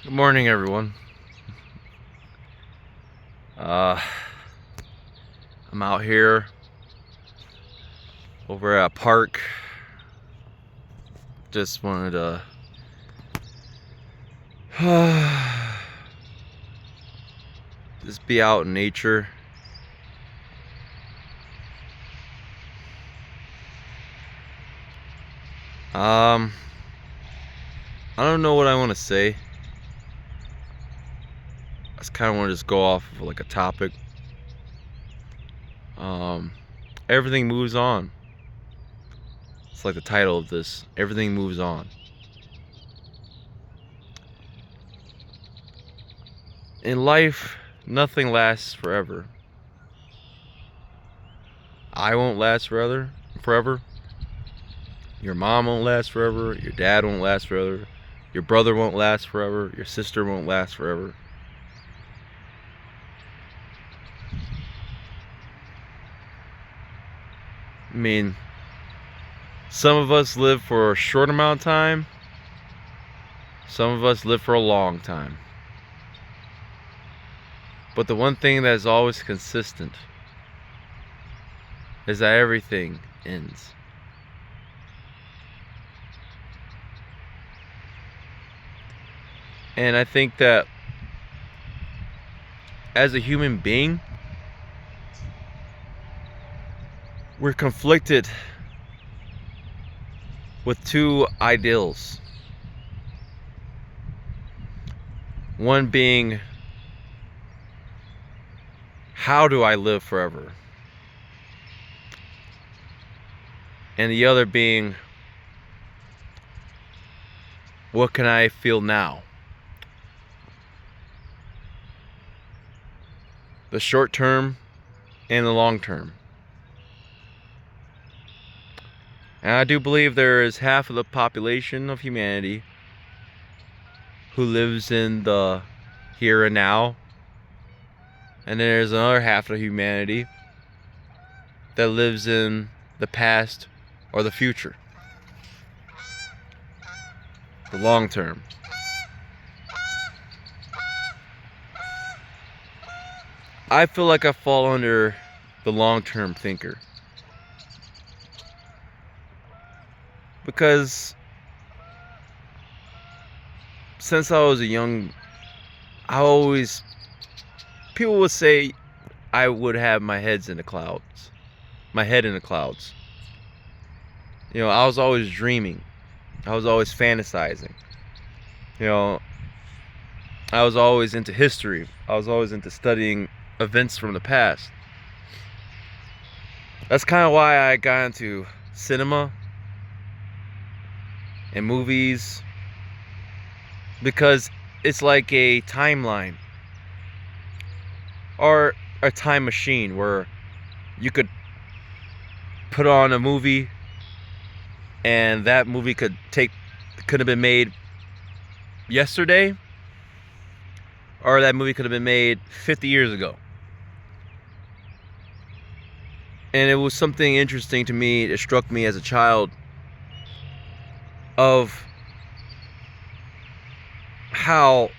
Good morning, everyone. Uh, I'm out here over at a park. Just wanted to just be out in nature. I don't know what I want to say. I just kind of want to just go off of like a topic. Everything moves on. It's like the title of this. Everything moves on. In life, nothing lasts forever. I won't last forever. Your mom won't last forever. Your dad won't last forever. Your brother won't last forever. Your sister won't last forever. I mean, some of us live for a short amount of time. Some of us live for a long time. But the one thing that is always consistent is that everything ends. And I think that as a human being, we're conflicted with two ideals. One being, how do I live forever? And the other being, what can I feel now? The short term and the long term. And I do believe there is half of the population of humanity who lives in the here and now. And there's another half of humanity that lives in the past or the future. The long term. I feel like I fall under the long-term thinker. Because since I was people would say I would have my head in the clouds. You know, I was always dreaming. I was always fantasizing. You know, I was always into history. I was always into studying events from the past. That's kind of why I got into cinema and movies, because it's like a timeline or a time machine where you could put on a movie and that movie could have been made yesterday, or that movie could have been made 50 years ago. And it was something interesting to me. It struck me as a child of how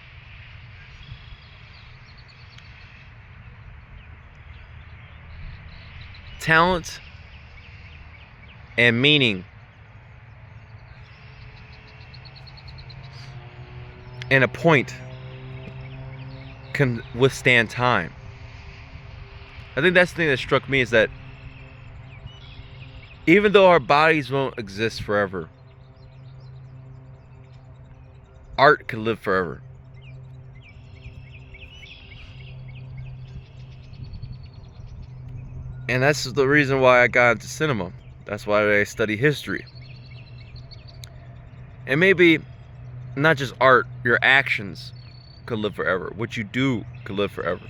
talent and meaning and a point can withstand time. I think that's the thing that struck me, is that even though our bodies won't exist forever, art can live forever. And that's the reason why I got into cinema. That's why I study history. And maybe not just art, your actions could live forever. What you do could live forever.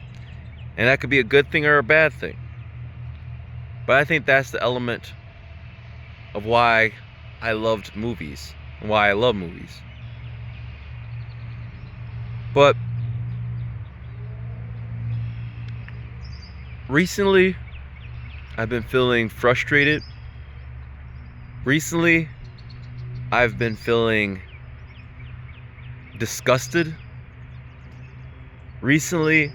And that could be a good thing or a bad thing. But I think that's the element of why I loved movies and why I love movies. But recently, I've been feeling frustrated. Recently, I've been feeling disgusted Recently,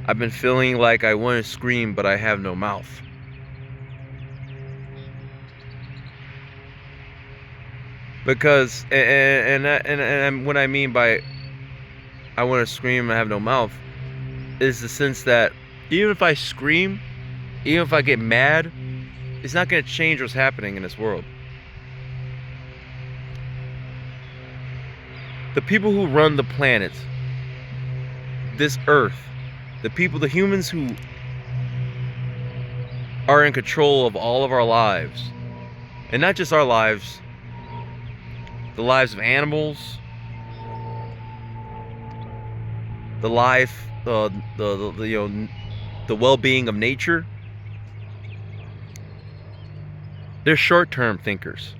I've been feeling like I want to scream, but I have no mouth. Because, and what I mean by I want to scream and I have no mouth is the sense that even if I scream, even if I get mad, it's not going to change what's happening in this world. The people who run the planet, this earth, the humans who are in control of all of our lives, and not just our lives, the lives of animals, the life, the well-being of nature, they're short-term thinkers.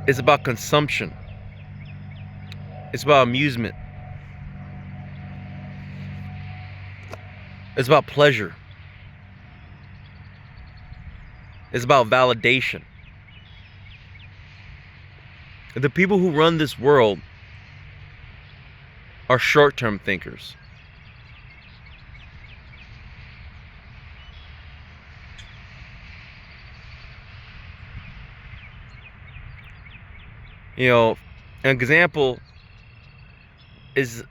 It's about consumption. It's about amusement. It's about pleasure. It's about validation. The people who run this world are short-term thinkers. You know, an example is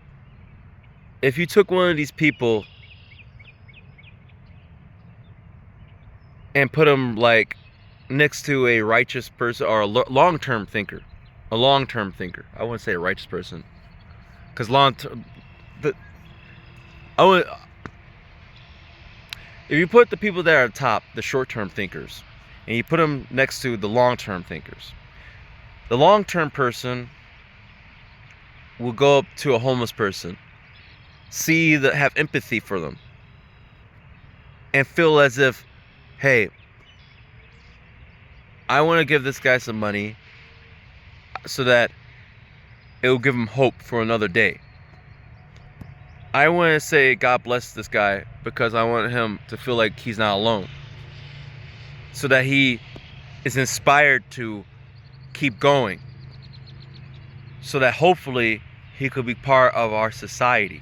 if you took one of these people and put them like next to a righteous person or a long-term thinker, I wouldn't say a righteous person, because if you put the people that are at the top, the short-term thinkers, and you put them next to the long-term thinkers, the long-term person will go up to a homeless person, have empathy for them, and feel as if, hey, I want to give this guy some money so that it will give him hope for another day. I want to say God bless this guy because I want him to feel like he's not alone, so that he is inspired to keep going, so that hopefully he could be part of our society,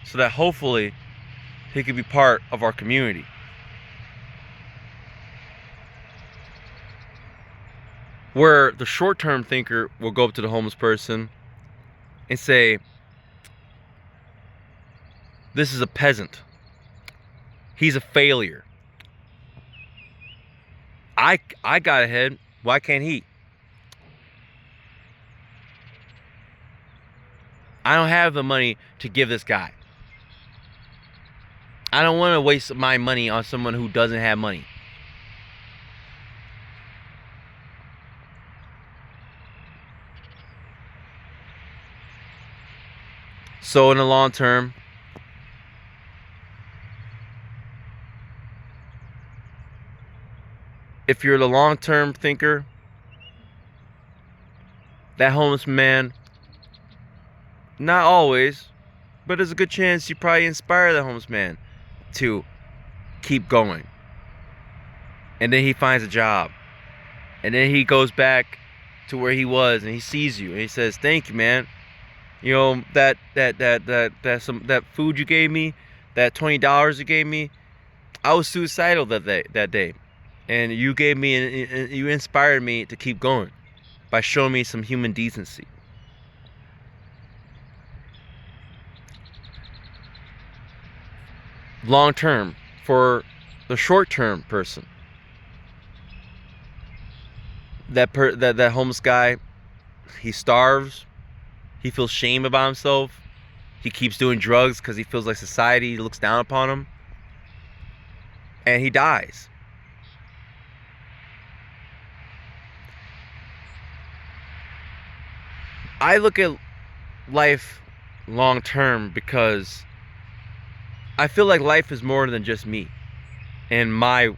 so that hopefully he could be part of our community. Where the short-term thinker will go up to the homeless person and say, this is a peasant. He's a failure. I got ahead. Why can't he? I don't have the money to give this guy. I don't want to waste my money on someone who doesn't have money. So in the long term, if you're the long-term thinker, that homeless man, not always, but there's a good chance you probably inspire the homeless man to keep going. And then he finds a job. And then he goes back to where he was and he sees you and he says, thank you, man. You know, that food you gave me, that $20 you gave me, I was suicidal that day. And you you inspired me to keep going by showing me some human decency. Long term, for the short term person, that homeless guy, he starves, he feels shame about himself, he keeps doing drugs because he feels like society looks down upon him, and he dies. I look at life long term because I feel like life is more than just me and my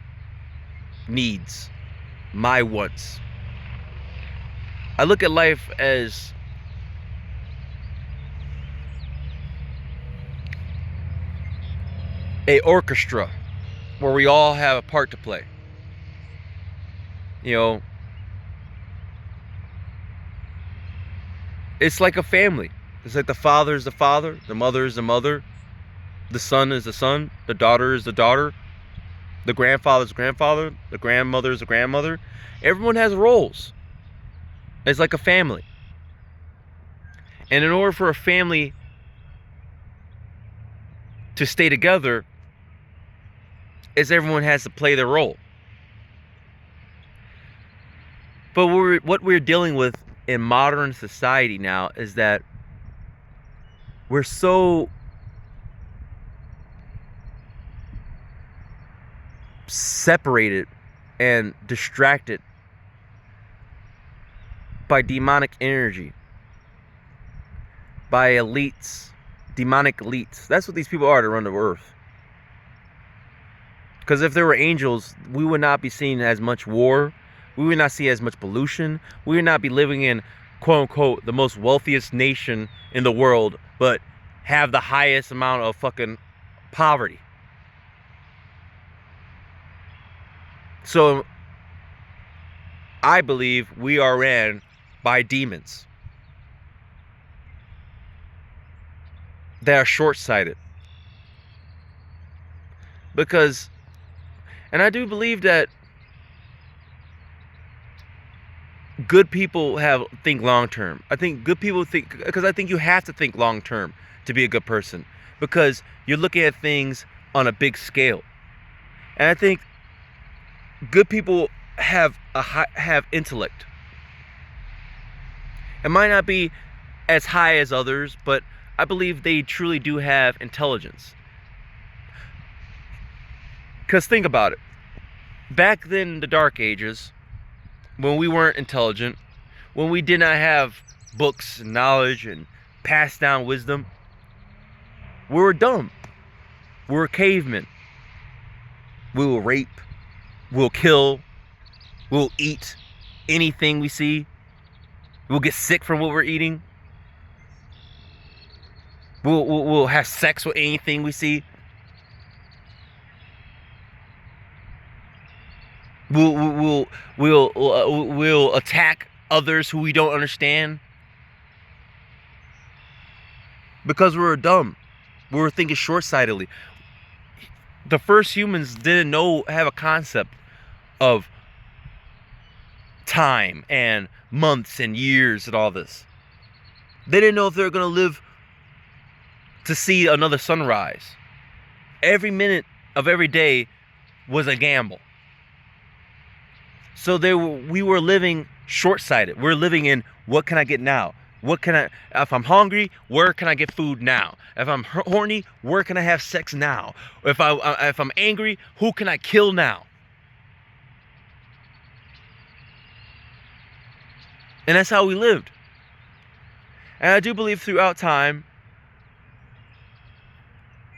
needs, my wants. I look at life as a orchestra where we all have a part to play. You know, It's like a family. It's like the father is the father, the mother is the mother, the son is the son, the daughter is the daughter, the grandfather is the grandfather, the grandmother is the grandmother. Everyone has roles. It's like a family. And in order for a family to stay together, is everyone has to play their role. But what we're dealing with in modern society now is that we're so separated and distracted by demonic energy, by elites, demonic elites. That's what these people are to run the earth. Because if there were angels, we would not be seeing as much war. We would not see as much pollution. We would not be living in, quote unquote, the most wealthiest nation in the world, but have the highest amount of fucking poverty. So I believe we are ran by demons that are short-sighted. Because, and I do believe that good people think long-term. I think good people think, because I think you have to think long-term to be a good person, because you're looking at things on a big scale. And I think good people have intellect. It might not be as high as others, but I believe they truly do have intelligence. Because think about it. Back then in the Dark Ages, when we weren't intelligent, when we did not have books and knowledge and passed down wisdom, we were dumb. We were cavemen. We will rape. We'll kill. We'll eat anything we see. We'll get sick from what we're eating. We'll have sex with anything we see. We'll attack others who we don't understand. Because we were dumb. We were thinking short-sightedly. The first humans didn't have a concept of time and months and years and all this. They didn't know if they were going to live to see another sunrise. Every minute of every day was a gamble. So we were living short-sighted. We're living in, what can I get now? If I'm hungry, where can I get food now? If I'm horny, where can I have sex now? If I'm angry, who can I kill now? And that's how we lived. And I do believe throughout time,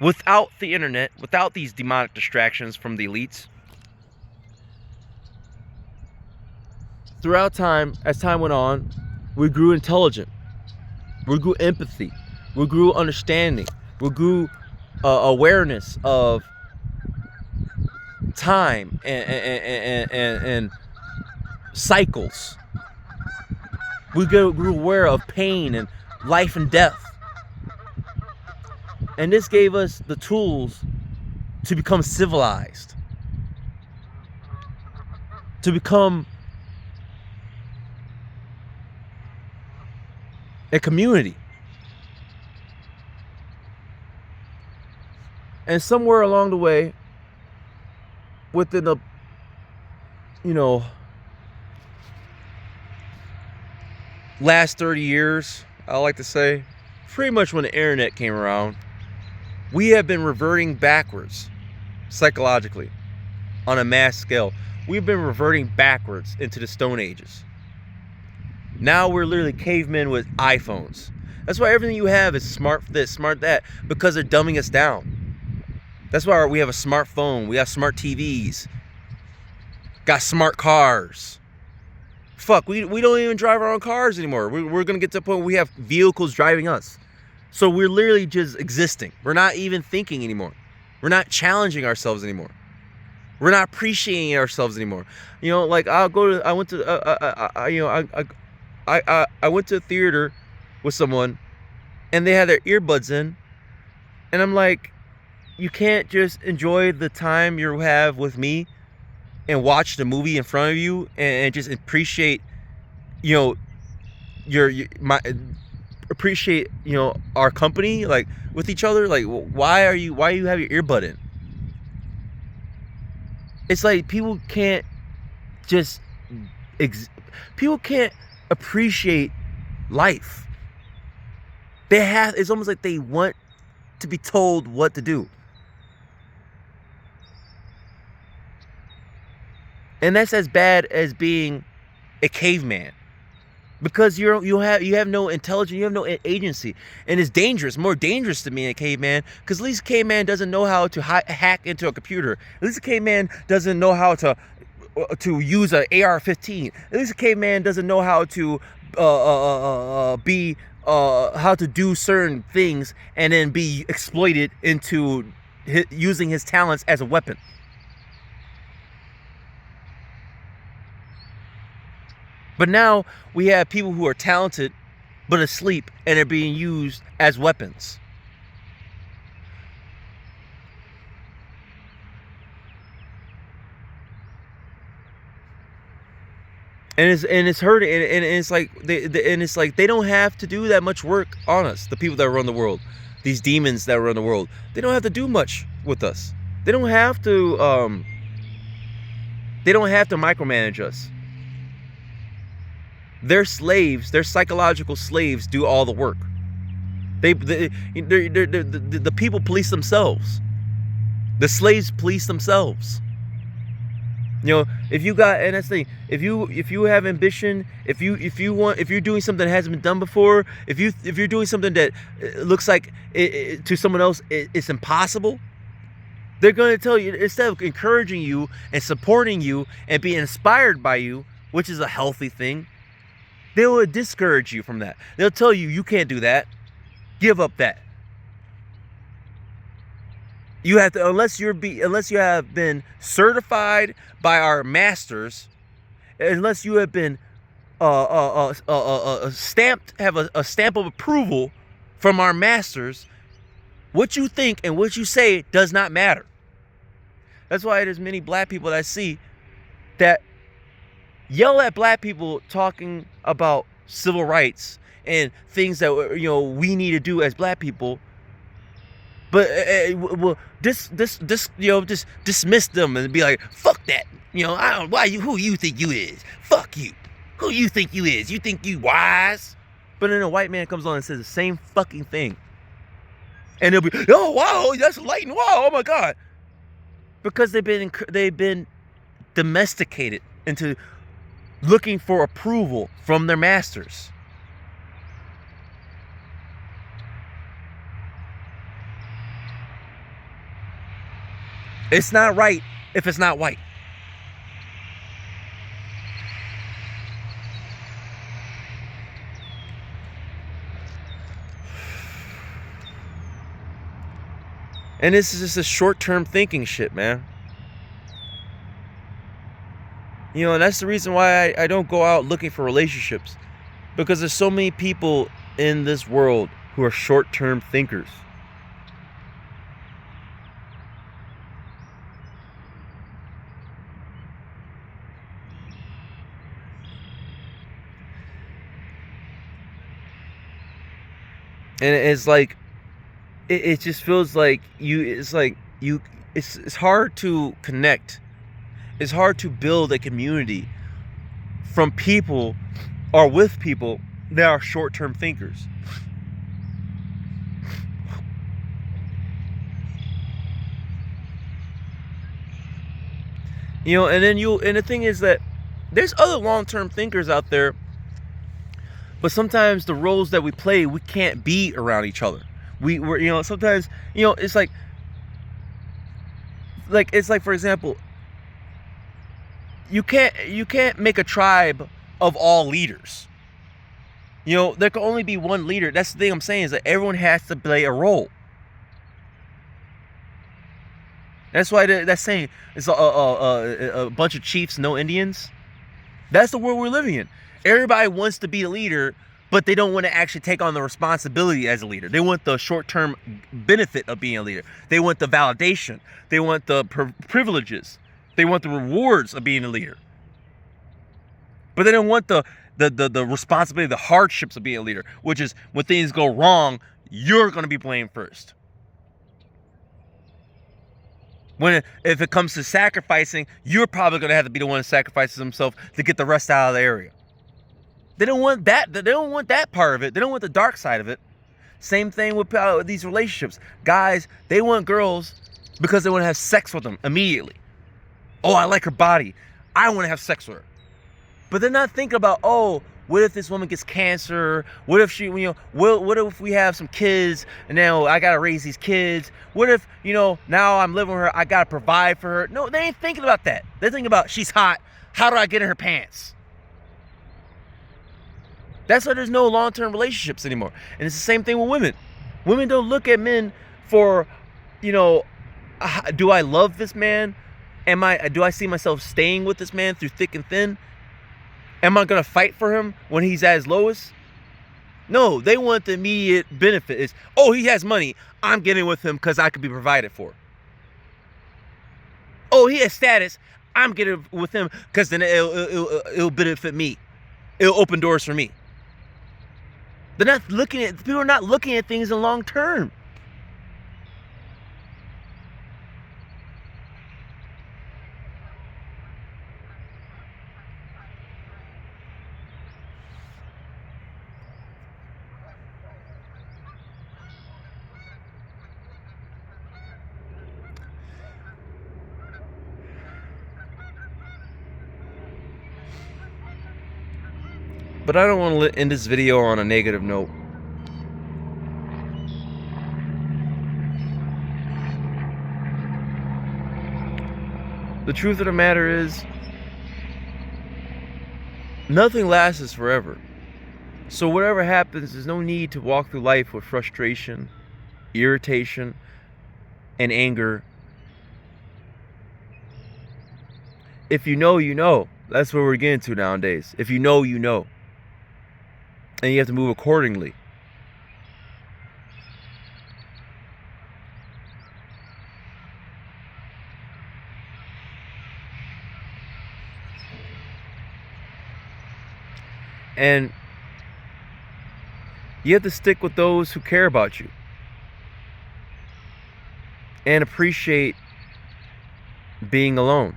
without the internet, without these demonic distractions from the elites, throughout time, as time went on, we grew intelligent. We grew empathy. We grew understanding. We grew awareness of time and cycles. We grew aware of pain and life and death. And this gave us the tools to become civilized. To become a community. And somewhere along the way, within the, last 30 years, I like to say, pretty much when the internet came around, we have been reverting backwards psychologically on a mass scale. We've been reverting backwards into the Stone Ages. Now we're literally cavemen with iPhones. That's why everything you have is smart this, smart that, because they're dumbing us down. That's why we have a smartphone, we have smart TVs, got smart cars. Fuck, we don't even drive our own cars anymore. We're going to get to the point where we have vehicles driving us. So we're literally just existing. We're not even thinking anymore. We're not challenging ourselves anymore. We're not appreciating ourselves anymore. Like I went to a theater with someone and they have their earbuds in, and I'm like, you can't just enjoy the time you have with me and watch the movie in front of you and just appreciate, you know, my appreciate, you know, our company, like, with each other. Like, why do you have your earbud in? It's like people can't just people can't appreciate life. It's almost like they want to be told what to do. And that's as bad as being a caveman, because you have no intelligence, you have no agency, and it's dangerous, more dangerous to be a caveman, because at least a caveman doesn't know how to hack into a computer. At least a caveman doesn't know how to use an AR-15. At least a caveman doesn't know how to how to do certain things and then be exploited into using his talents as a weapon. But now we have people who are talented but asleep, and they're being used as weapons. And it's hurting, and it's like they don't have to do that much work on us. The people that run the world, these demons that run the world, they don't have to do much with us. They don't have to micromanage us. Their slaves, their psychological slaves, do all the work. The people police themselves. The slaves police themselves. You know, if you got, and that's the thing, if you have ambition, if you're doing something that hasn't been done before, if you're doing something that looks like to someone else it's impossible, they're going to tell you, instead of encouraging you and supporting you and being inspired by you, which is a healthy thing, they will discourage you from that. They'll tell you, you can't do that. Give up that. You have to, unless you have been certified by our masters, unless you have been stamped, have a stamp of approval from our masters, what you think and what you say does not matter. That's why there's many black people that I see that yell at black people talking about civil rights and things that, you know, we need to do as black people. But well, just dismiss them and be like, fuck that. You know, who you think you is? Fuck you. Who you think you is? You think you wise? But then a white man comes on and says the same fucking thing, and they'll be, oh wow, that's enlightened. Wow, oh my god, because they've been domesticated into looking for approval from their masters. It's not right if it's not white. And this is just a short-term thinking shit, man. You know, and that's the reason why I don't go out looking for relationships. Because there's so many people in this world who are short-term thinkers. And it's like, it just feels like it's hard to connect. It's hard to build a community from people or with people that are short-term thinkers. You know, and the thing is that there's other long-term thinkers out there, but sometimes the roles that we play, we can't be around each other. We're, you know, sometimes, you know, it's like for example, you can't make a tribe of all leaders. You know, there can only be one leader. That's the thing I'm saying, is that everyone has to play a role. That's why that's saying it's a bunch of chiefs, no Indians. That's the world we're living in. Everybody wants to be a leader, but they don't want to actually take on the responsibility as a leader. They want the short-term benefit of being a leader. They want the validation. They want the privileges. They want the rewards of being a leader. But they don't want the responsibility, the hardships of being a leader, which is when things go wrong, you're going to be blamed first. If it comes to sacrificing, you're probably going to have to be the one that sacrifices himself to get the rest out of the area. They don't want that. They don't want that part of it. They don't want the dark side of it. Same thing with these relationships. Guys, they want girls because they want to have sex with them immediately. Oh, I like her body. I want to have sex with her. But they're not thinking about, oh, what if this woman gets cancer? What if she, what if we have some kids and now I got to raise these kids? What if, now I'm living with her, I got to provide for her? No, they ain't thinking about that. They're thinking about, she's hot. How do I get in her pants? That's why there's no long-term relationships anymore. And it's the same thing with women. Women don't look at men for, do I love this man? Do I see myself staying with this man through thick and thin? Am I going to fight for him when he's at his lowest? No, they want the immediate benefit. Is, oh, he has money. I'm getting with him because I could be provided for. Oh, he has status. I'm getting with him because then it'll benefit me. It'll open doors for me. People are not looking at things in long term. But I don't want to end this video on a negative note. The truth of the matter is, nothing lasts forever. So whatever happens, there's no need to walk through life with frustration, irritation, and anger. If you know, you know. That's where we're getting to nowadays. If you know, you know. And you have to move accordingly. And you have to stick with those who care about you and appreciate being alone.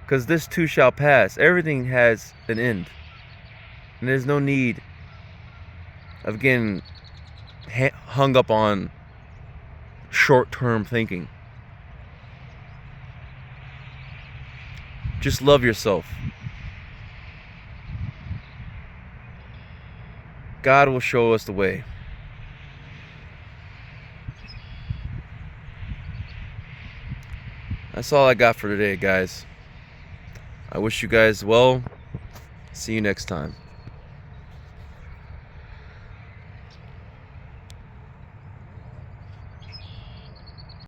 Because this too shall pass. Everything has an end. And there's no need of getting hung up on short-term thinking. Just love yourself. God will show us the way. That's all I got for today, guys. I wish you guys well. See you next time.